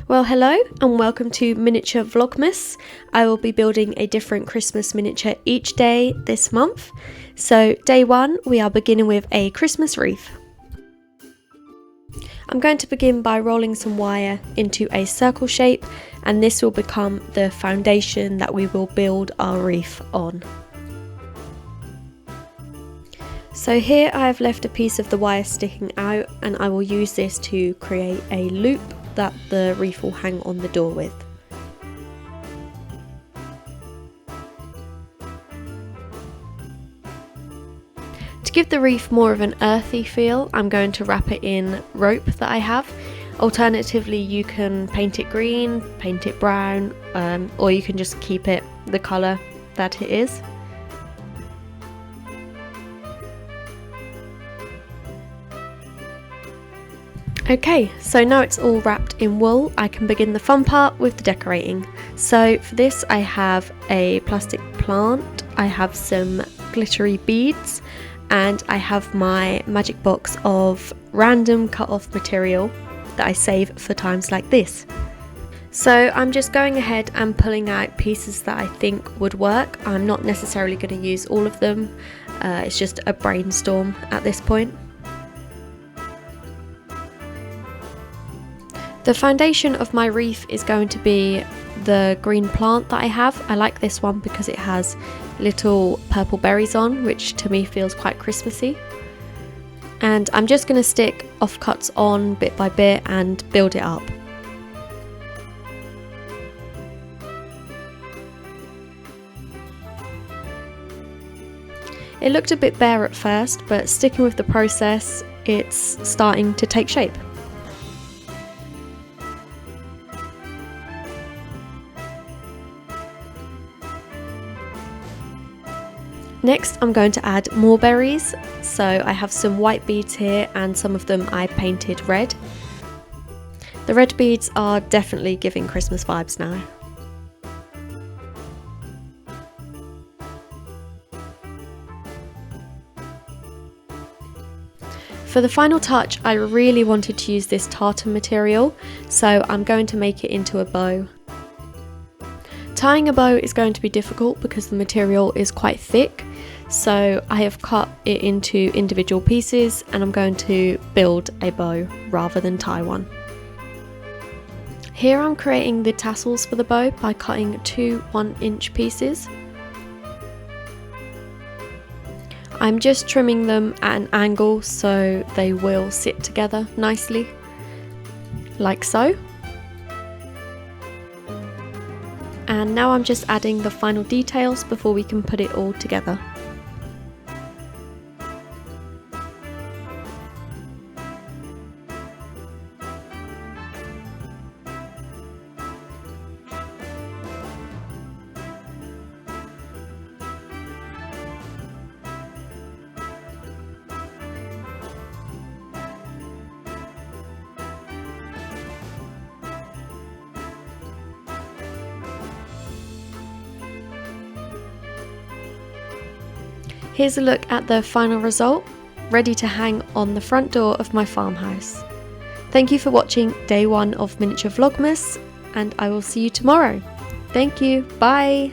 Well, hello and welcome to Miniature Vlogmas. I will be building a different Christmas miniature each day this month. So day one, we are beginning with a Christmas wreath. I'm going to begin by rolling some wire into a circle shape, and this will become the foundation that we will build our wreath on. So here I have left a piece of the wire sticking out, and I will use this to create a loop that the wreath will hang on the door with. To give the wreath more of an earthy feel, I'm going to wrap it in rope that I have. Alternatively, you can paint it green, paint it brown, or you can just keep it the colour that it is. Okay, so now it's all wrapped in wool, I can begin the fun part with the decorating. So for this I have a plastic plant, I have some glittery beads, and I have my magic box of random cut off material that I save for times like this. So I'm just going ahead and pulling out pieces that I think would work. I'm not necessarily going to use all of them, it's just a brainstorm at this point. The foundation of my wreath is going to be the green plant that I have. I like this one because it has little purple berries on, which to me feels quite Christmassy. And I'm just going to stick offcuts on bit by bit and build it up. It looked a bit bare at first, but sticking with the process, it's starting to take shape. Next I'm going to add more berries, so I have some white beads here and some of them I painted red. The red beads are definitely giving Christmas vibes now. For the final touch, I really wanted to use this tartan material, so I'm going to make it into a bow. Tying a bow is going to be difficult because the material is quite thick, so I have cut it into individual pieces and I'm going to build a bow rather than tie one. Here I'm creating the tassels for the bow by cutting two 1-inch pieces. I'm just trimming them at an angle so they will sit together nicely, like so. And now I'm just adding the final details before we can put it all together. Here's a look at the final result, ready to hang on the front door of my farmhouse. Thank you for watching day one of Miniature Vlogmas, and I will see you tomorrow. Thank you, bye!